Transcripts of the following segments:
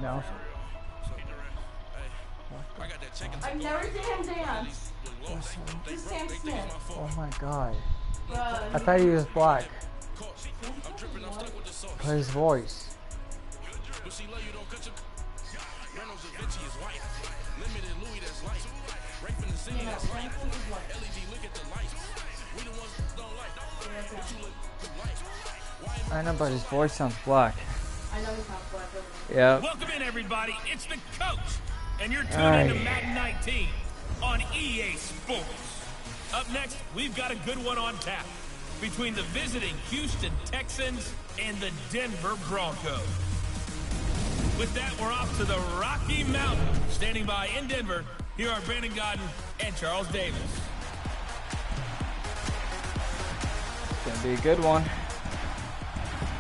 No. I've never seen him dance. Just Sam Smith. Oh my god. I thought he was black. But his voice. I know, but his voice sounds black. I know he sounds black. Yeah. Welcome in, everybody. It's the coach, and you're tuned into Madden 19 on EA Sports. Up next, we've got a good one on tap between the visiting Houston Texans and the Denver Bronco. With that, we're off to the Rocky Mountains. Standing by in Denver, here are Brandon Godden and Charles Davis. It's going to be a good one.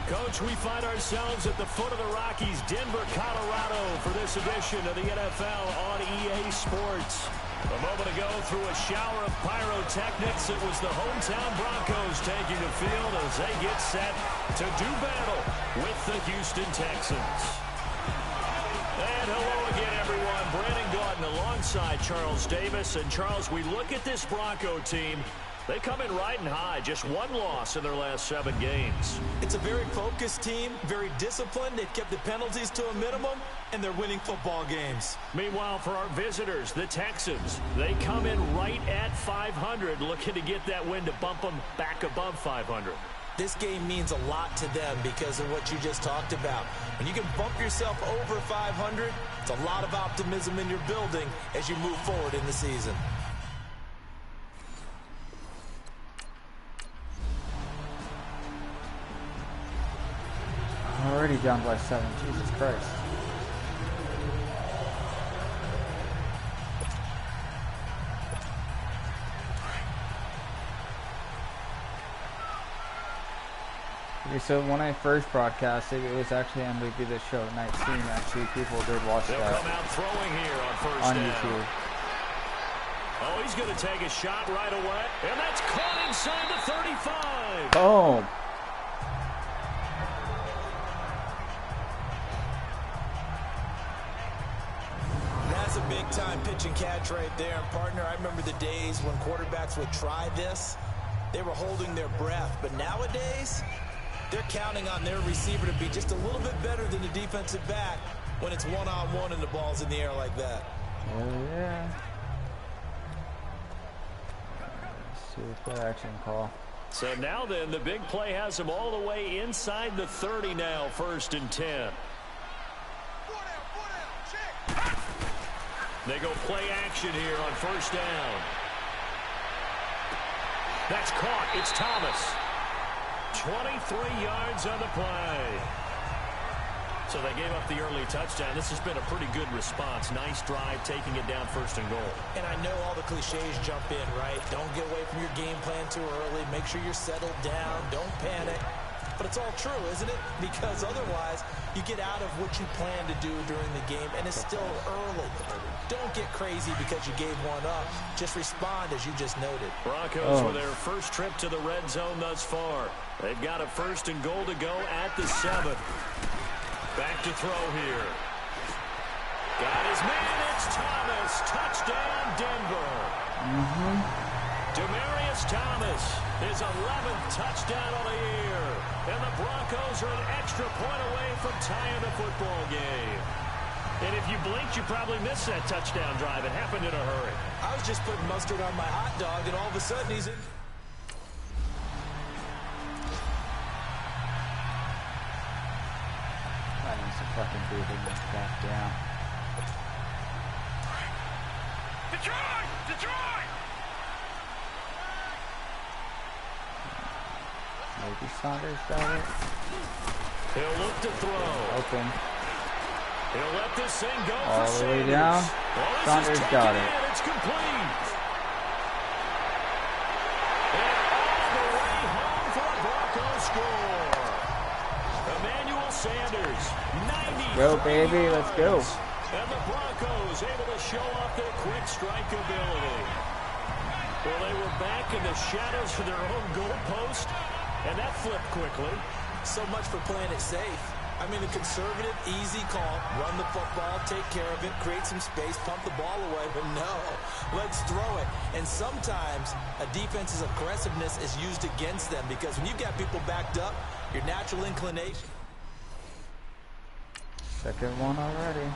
Coach, we find ourselves at the foot of the Rockies, Denver, Colorado, for this edition of the NFL on EA Sports. A moment ago, through a shower of pyrotechnics, it was the hometown Broncos taking the field as they get set to do battle with the Houston Texans. And hello again, everyone. Brandon Godden alongside Charles Davis. And Charles, we look at this Bronco team. They come in riding high, just one loss in their last 7 games. It's a very focused team, very disciplined. They've kept the penalties to a minimum, and they're winning football games. Meanwhile, for our visitors, the Texans, they come in right at 500, looking to get that win to bump them back above 500. This game means a lot to them because of what you just talked about. When you can bump yourself over 500, it's a lot of optimism in your building as you move forward in the season. I'm already down by 7. Jesus Christ. Okay, so when I first broadcasted, it was actually MLB The Show 19. Actually, people did watch They'll that come out throwing here on first on down. YouTube. Oh, he's going to take a shot right away. And that's caught inside the 35. Boom. That's a big-time pitch and catch right there. And, partner, I remember the days when quarterbacks would try this. They were holding their breath. But nowadays, they're counting on their receiver to be just a little bit better than the defensive back when it's one-on-one and the ball's in the air like that. Oh, yeah. Let's see what that action call. So now then, the big play has them all the way inside the 30 now, 1st and 10. They go play action here on first down. That's caught. It's Thomas. 23 yards on the play. So they gave up the early touchdown. This has been a pretty good response. Nice drive, taking it down 1st and goal. And I know all the cliches jump in, right? Don't get away from your game plan too early. Make sure you're settled down. Don't panic. But it's all true, isn't it? Because otherwise, you get out of what you plan to do during the game, and it's still early. Don't get crazy because you gave one up. Just respond as you just noted. Broncos with their first trip to the red zone thus far. They've got a 1st and goal to go at the 7. Back to throw here. Got his man. It's Thomas. Touchdown, Denver. Demaryius Thomas, his 11th touchdown of the year. And the Broncos are an extra point away from tying the football game. And if you blinked, you probably missed that touchdown drive. It happened in a hurry. I was just putting mustard on my hot dog, and all of a sudden he's in. I need some fucking breathing this back down. Detroit! Detroit! Maybe Saunders got it. He'll look to throw. Open. He'll let this thing go All for the way Sanders. down. Oh, Saunders got it. It's complete. And all the way home for a Bronco score. Emmanuel Sanders, 90. Go, baby, let's go. And the Broncos able to show off their quick strike ability. Well, they were back in the shadows of their own goal post, and that flipped quickly. So much for playing it safe. I mean, a conservative, easy call, run the football, take care of it, create some space, pump the ball away, but no, let's throw it. And sometimes a defense's aggressiveness is used against them because when you've got people backed up, your natural inclination. Second one already.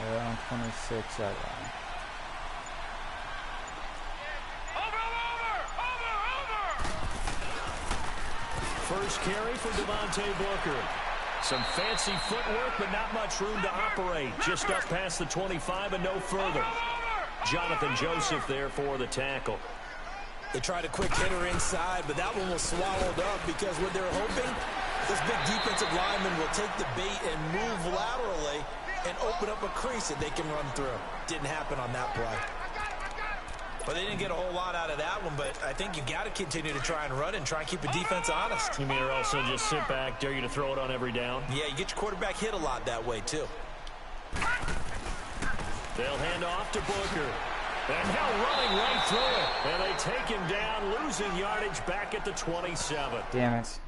Yeah, on 26 that line. First carry for Devontae Booker. Some fancy footwork, but not much room to operate. Just up past the 25 and no further. Jonathan Joseph there for the tackle. They tried a quick hitter inside, but that one was swallowed up because what they're hoping, this big defensive lineman will take the bait and move laterally and open up a crease that they can run through. Didn't happen on that play. Well, they didn't get a whole lot out of that one, but I think you got to continue to try and run and try and keep a defense honest. You mean or also just sit back, dare you to throw it on every down? Yeah, you get your quarterback hit a lot that way, too. They'll hand off to Booker. And now running right through it. And they take him down, losing yardage back at the 27. Damn it.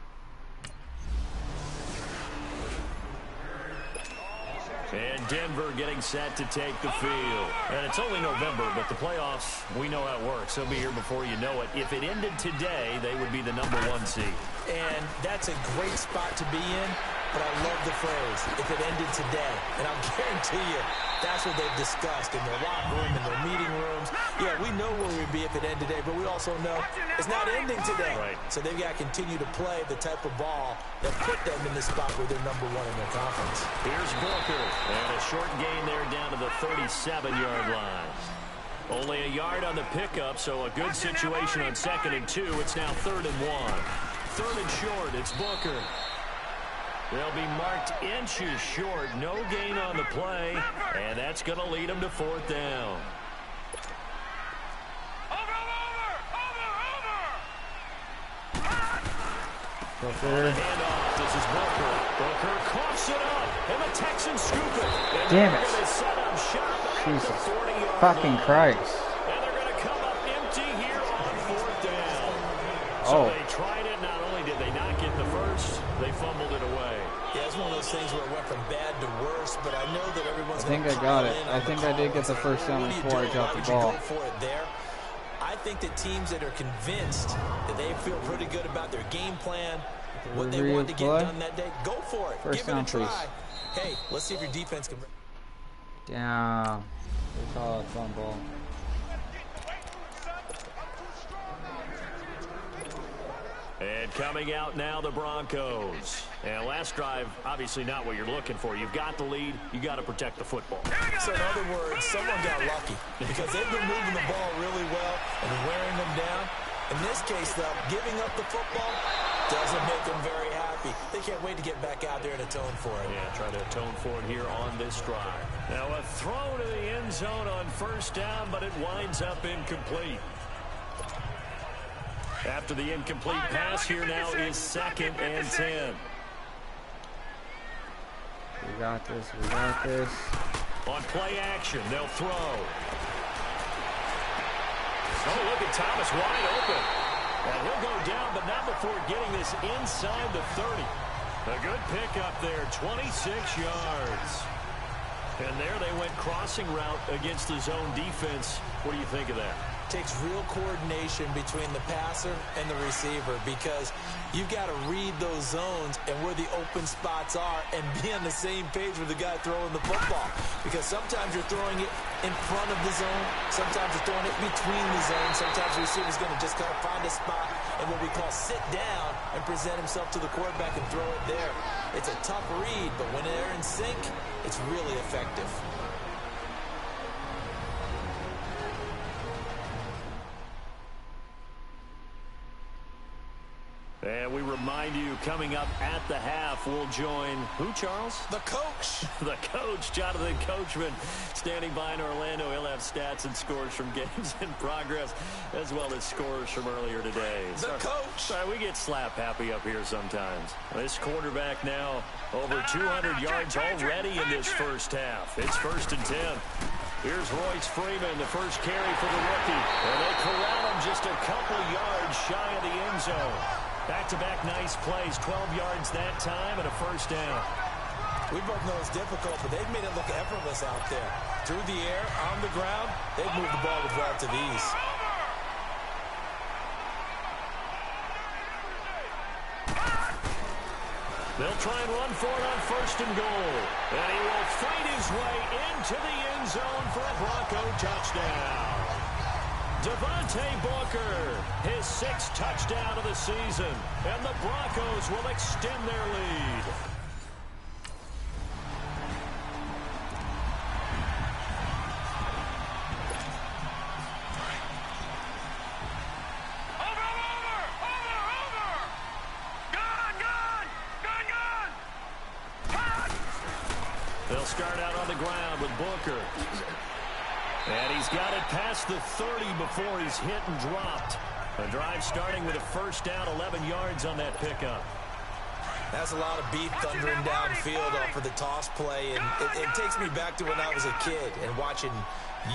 And Denver getting set to take the field. And it's only November, but the playoffs, we know how it works. They'll be here before you know it. If it ended today, they would be the #1 seed. And that's a great spot to be in, but I love the phrase, if it ended today. And I'll guarantee you, that's what they've discussed in their locker room, in their meeting rooms. Yeah, we know where we'd be if it ended today, but we also know it's not ending today. Right. So they've got to continue to play the type of ball that put them in the spot where they're #1 in their conference. Here's Booker. And a short gain there down to the 37-yard line. Only a yard on the pickup, so a good situation on 2nd and 2. It's now 3rd and 1. 3rd and short, it's Booker. They'll be marked inches short. No gain on the play, and that's going to lead them to 4th down. Booker. Handoff. This is Booker. Booker coughs it up, and the Texans scoop it. And Damn it. They're set up shop at Jesus the 40-yard fucking line. Christ. And they're going to come up empty here on 4th down. So Oh. they tried it. Not only did they not get the first, they fumbled it away. Yeah, it's one of those things where it went from bad to worse, but I know that everyone's I think gonna I got pile it. in I on think the I did call. get the first down What do you before I do? dropped Why the would you ball. go for it there? I think that teams that are convinced that they feel pretty good about their game plan, what they want to get Replay. done that day, go for it. First Give it down, a try. please. Hey, let's see if your defense can. Damn. They call it fumble. And coming out now, the Broncos. And last drive, obviously not what you're looking for. You've got the lead. You got to protect the football. So in other words, someone got lucky because they've been moving the ball really well and wearing them down. In this case, though, giving up the football doesn't make them very happy. They can't wait to get back out there and atone for it. Yeah, try to atone for it here on this drive. Now a throw to the end zone on 1st down, but it winds up incomplete. After the incomplete pass, here now is 2nd and 10. We got this. We got this. On play action, they'll throw. Oh, look at Thomas wide open. And he'll go down, but not before getting this inside the 30. A good pickup there, 26 yards. And there they went crossing route against the zone defense. What do you think of that? Takes real coordination between the passer and the receiver because you've got to read those zones and where the open spots are and be on the same page with the guy throwing the football. Because sometimes you're throwing it in front of the zone. Sometimes you're throwing it between the zones. Sometimes the receiver's going to just kind of find a spot and what we call sit down and present himself to the quarterback and throw it there. It's a tough read, but when they're in sync, it's really effective. And we remind you, coming up at the half, we'll join who, Charles? The coach. The coach, Jonathan Coachman, standing by in Orlando. He'll have stats and scores from games in progress, as well as scores from earlier today. The coach. Sorry, we get slap happy up here sometimes. This quarterback now over 200 yards already in this first half. It's 1st and 10. Here's Royce Freeman, the first carry for the rookie. And they corral him just a couple yards shy of the end zone. Back-to-back nice plays, 12 yards that time and a first down. We both know it's difficult, but they've made it look effortless out there. Through the air, on the ground, they've moved the ball with relative ease. They'll try and run for it on 1st and goal. And he will fight his way into the end zone for a Bronco touchdown. Devontae Booker, his 6th touchdown of the season, and the Broncos will extend their lead. They'll start out on the ground with Booker. And he's got it past the 30 before he's hit and dropped. The drive starting with a first down, 11 yards on that pickup. That's a lot of beef thundering downfield for the toss play. And it takes me back to when I was a kid and watching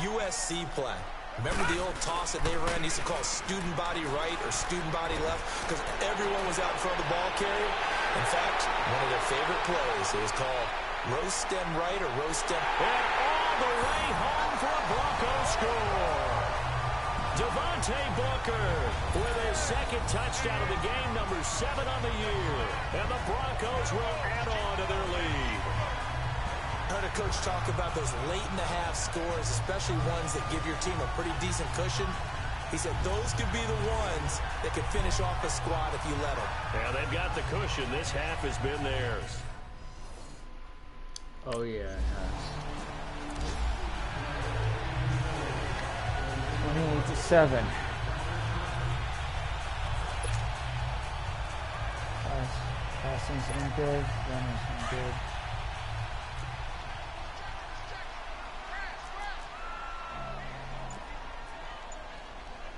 USC play. Remember the old toss that they ran? They used to call student body right or student body left because everyone was out in front of the ball carrier. In fact, one of their favorite plays, it was called roast stem right or roast stem. And all the way home for a Bronco score. Devontae Booker with his 2nd touchdown of the game, number 7 on the year. And the Broncos will add on to their lead. I heard a coach talk about those late-in-the-half scores, especially ones that give your team a pretty decent cushion. He said those could be the ones that could finish off a squad if you let them. Yeah, they've got the cushion. This half has been theirs. Oh yeah, it has. 28-7. Passing's been good. Running's been good.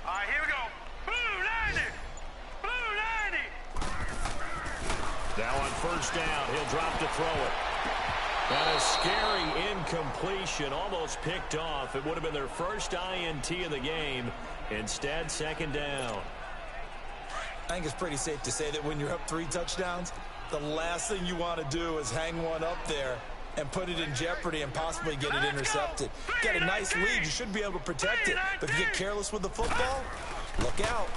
All right, here we go. Blue 90. Blue 90. Now on first down, he'll drop to throw it. And a scary incompletion, almost picked off. It would have been their first INT of the game. Instead, 2nd down. I think it's pretty safe to say that when you're up 3 touchdowns, the last thing you want to do is hang one up there and put it in jeopardy and possibly get it intercepted. Get a nice lead, you should be able to protect it. But if you get careless with the football, look out.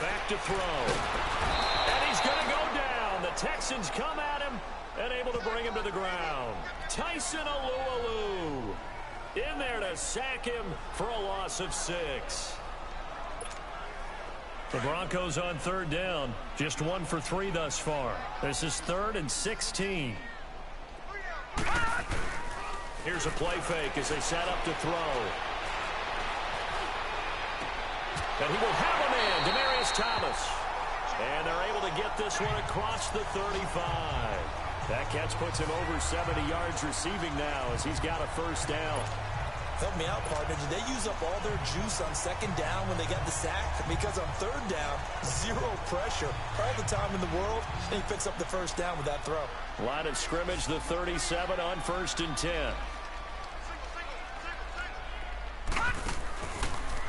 Back to throw. And he's going to go down. The Texans come at him and able to bring him to the ground. Tyson Alualu in there to sack him for a loss of 6. The Broncos on 3rd down. Just 1 for 3 thus far. This is 3rd and 16. Here's a play fake as they set up to throw. And he will have a man, Demaryius Thomas. And they're able to get this one across the 35. That catch puts him over 70 yards receiving now as he's got a first down. Help me out, partner. Did they use up all their juice on 2nd down when they got the sack? Because on 3rd down, 0 pressure all the time in the world, and he picks up the first down with that throw. Line of scrimmage, the 37 on 1st and 10.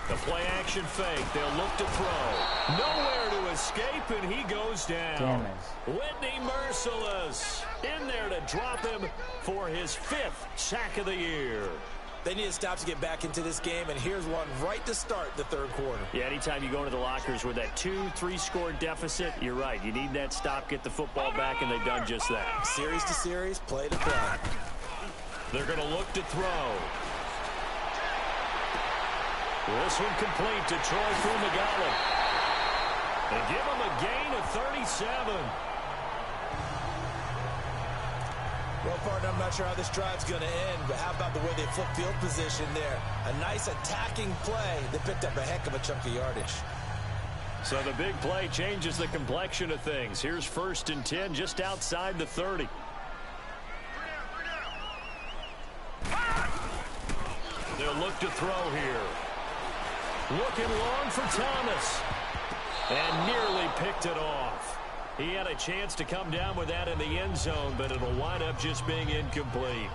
The play action fake. They'll look to throw. Nowhere to escape, and he goes down. Whitney Merciless in there to drop him for his 5th sack of the year. They need a stop to get back into this game, and here's one right to start the 3rd quarter. Yeah, anytime you go into the lockers with that 2-3 score deficit, you're right. You need that stop, get the football back, and they've done just that. Series to series, play to play. They're going to look to throw. This one complete to Troy Fumagalli. They give him a gain of 37. Well, partner, I'm not sure how this drive's going to end, but how about the way they flip field position there? A nice attacking play that picked up a heck of a chunk of yardage. So the big play changes the complexion of things. Here's 1st and 10 just outside the 30. They'll look to throw here. Looking long for Thomas. And nearly picked it off. He had a chance to come down with that in the end zone, but it'll wind up just being incomplete.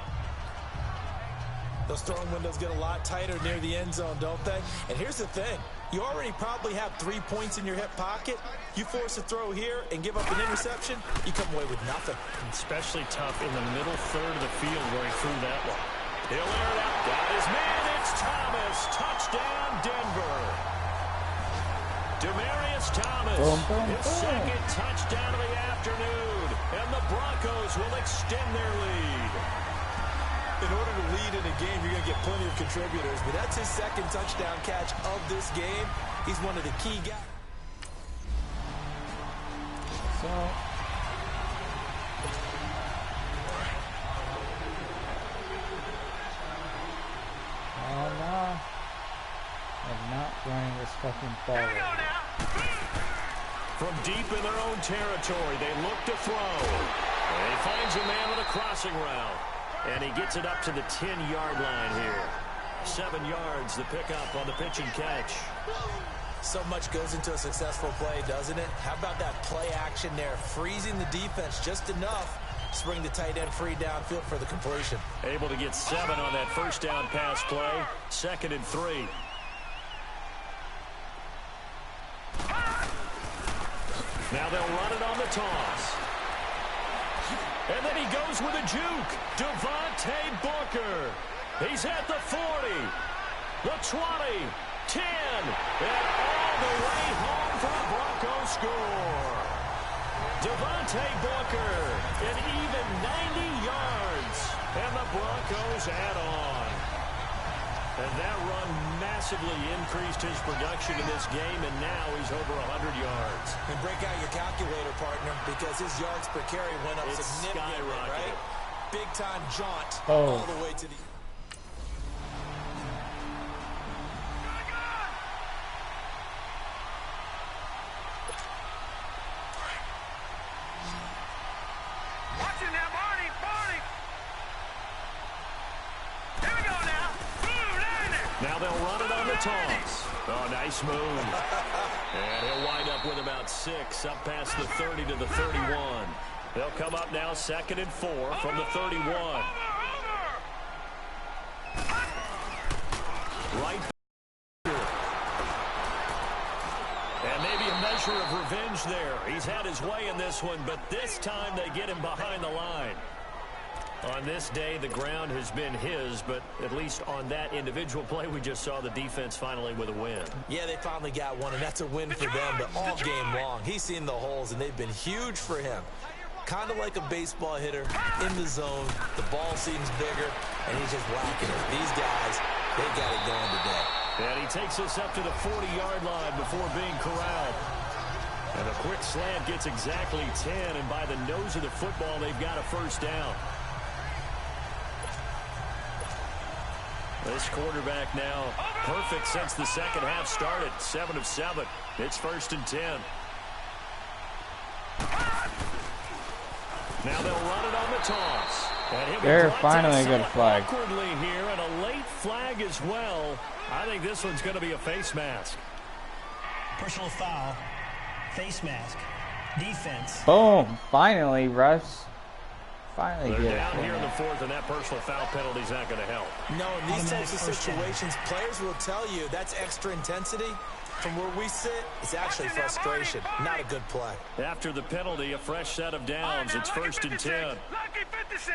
Those throwing windows get a lot tighter near the end zone, don't they? And here's the thing. You already probably have 3 points in your hip pocket. You force a throw here and give up an interception, you come away with nothing. Especially tough in the middle third of the field where he threw that one. He'll air it out. Got his man. It's Thomas. Touchdown, Denver. Demaryius Thomas. Boom, boom, his boom. second touchdown of the afternoon. And the Broncos will extend their lead. In order to lead in a game, you're going to get plenty of contributors, but that's his second touchdown catch of this game. He's one of the key guys. So, oh no, I'm not running this fucking ball. Here we go now. From deep in their own territory, they look to throw. And he finds a man with a crossing route. And he gets it up to the 10-yard line here. 7 yards, the pickup on the pitch and catch. So much goes into a successful play, doesn't it? How about that play action there? Freezing the defense just enough to bring the tight end free downfield for the completion. Able to get 7 on that first down pass play. 2nd and 3. Now they'll run it on the toss. And then he goes with a juke. Devontae Booker. He's at the 40, the 20, 10, and all the way home for the Bronco score. Devontae Booker, an even 90 yards, and the Broncos add on. And that run massively increased his production in this game, and now he's over 100 yards. And break out your calculator, partner, because his yards per carry went up significantly, right? Big-time jaunt all the way to the... Watching now, Barney. Here we go now. Now they'll run it on the toss. Oh, nice move. And he'll wind up with about 6 up past the 30 to the 31. They'll come up now 2nd and 4 from the 31. Right here. And maybe a measure of revenge there. He's had his way in this one, but this time they get him behind the line. On this day, the ground has been his, but at least on that individual play, we just saw the defense finally with a win. Yeah, they finally got one, and that's a win for them, but all game long, he's seen the holes, and they've been huge for him. Kind of like a baseball hitter in the zone. The ball seems bigger, and he's just whacking it. These guys, they got it going today. And he takes us up to the 40-yard line before being corralled. And a quick slant gets exactly 10, and by the nose of the football, they've got a first down. This quarterback now perfect since the second half started. 7 of 7. It's 1st and 10. Now they'll run it on the toss. And they're finally a good flag. Awkwardly here, and a late flag as well. I think this one's going to be a face mask. Personal foul, face mask, defense. Boom! Finally, refs. Finally They're get down it. here in the 4th, and that personal foul penalty's not going to help. No, in these types of situations, players will tell you that's extra intensity. From where we sit, it's actually frustration, not a good play. After the penalty, a fresh set of downs. It's 1st and 10. Lucky 56.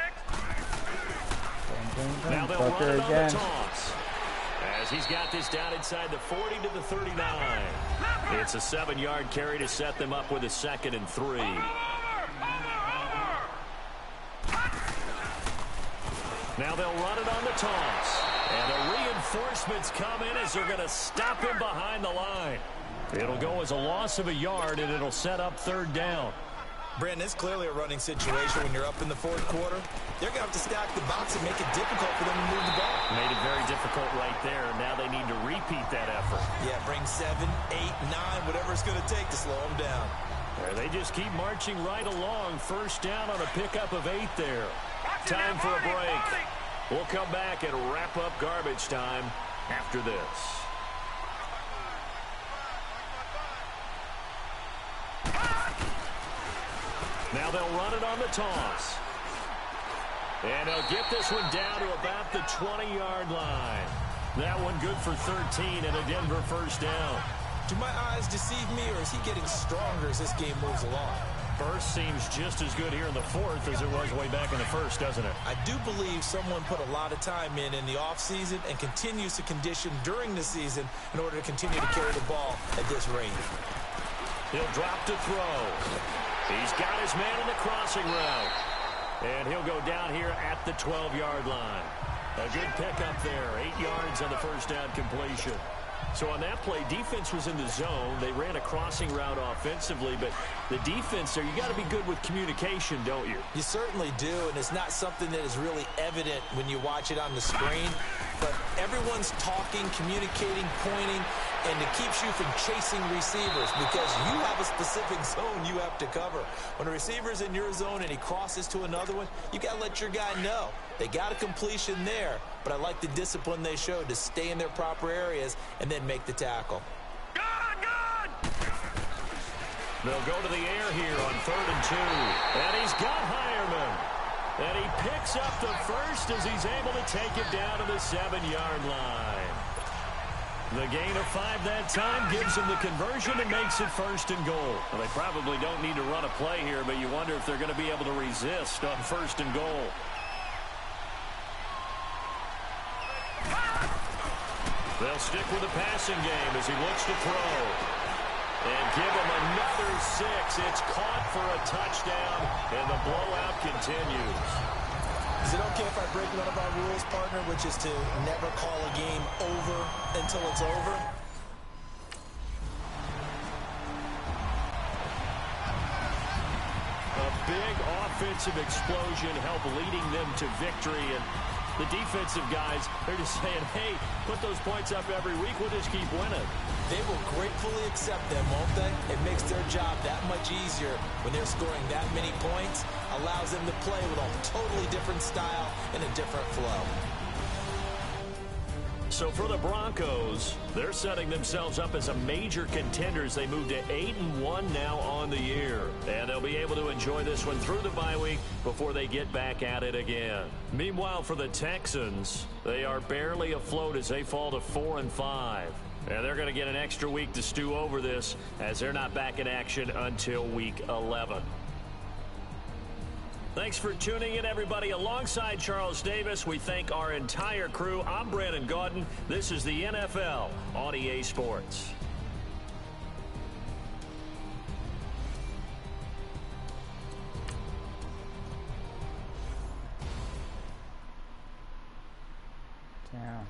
Now they'll Booker run it on again. the toss. As he's got this down inside the 40 to the 39. It's a 7-yard carry to set them up with a 2nd and 3. Now they'll run it on the toss. And the reinforcements come in as they're going to stop him behind the line. It'll go as a loss of a yard, and it'll set up 3rd down. Brandon, it's clearly a running situation when you're up in the fourth quarter. They're going to have to stack the box and make it difficult for them to move the ball. Made it very difficult right there. Now they need to repeat that effort. Yeah, bring 7, 8, 9, whatever it's going to take to slow them down. They just keep marching right along. First down on a pickup of 8 there. Time for a break. We'll come back and wrap up garbage time after this. Now they'll run it on the toss. And they'll get this one down to about the 20-yard line. That one good for 13 and a Denver first down. Do my eyes deceive me, or is he getting stronger as this game moves along? First seems just as good here in the fourth as it was way back in the first, doesn't it? I do believe someone put a lot of time in the offseason and continues to condition during the season in order to continue to carry the ball at this rate. He'll drop to throw. He's got his man in the crossing route. And he'll go down here at the 12-yard line. A good pickup there. 8 yards on the first down completion. So on that play, defense was in the zone. They ran a crossing route offensively, but the defense there, you got to be good with communication, don't you? You certainly do, and it's not something that is really evident when you watch it on the screen. But everyone's talking, communicating, pointing, and it keeps you from chasing receivers because you have a specific zone you have to cover. When a receiver's in your zone and he crosses to another one, you got to let your guy know. They got a completion there, but I like the discipline they showed to stay in their proper areas and then make the tackle. Good! They'll go to the air here on 3rd and 2. And he's got Hireman. And he picks up the first as he's able to take it down to the 7-yard line. The gain of 5 that time gives him the conversion and makes it 1st and goal. Well, they probably don't need to run a play here, but you wonder if they're going to be able to resist on 1st and goal. They'll stick with the passing game as he looks to throw. And give him another 6. It's caught for a touchdown, and the blowout continues. Is it okay if I break one of our rules, partner, which is to never call a game over until it's over? A big offensive explosion helped leading them to victory, and the defensive guys, they're just saying, hey, put those points up every week, we'll just keep winning. They will gratefully accept them, won't they? It makes their job that much easier when they're scoring that many points, allows them to play with a totally different style and a different flow. So for the Broncos, they're setting themselves up as a major contender as they move to 8-1 now on the year. And they'll be able to enjoy this one through the bye week before they get back at it again. Meanwhile, for the Texans, they are barely afloat as they fall to 4-5. And they're going to get an extra week to stew over this as they're not back in action until week 11. Thanks for tuning in, everybody. Alongside Charles Davis, we thank our entire crew. I'm Brandon Gaudin. This is the NFL on EA Sports. Damn.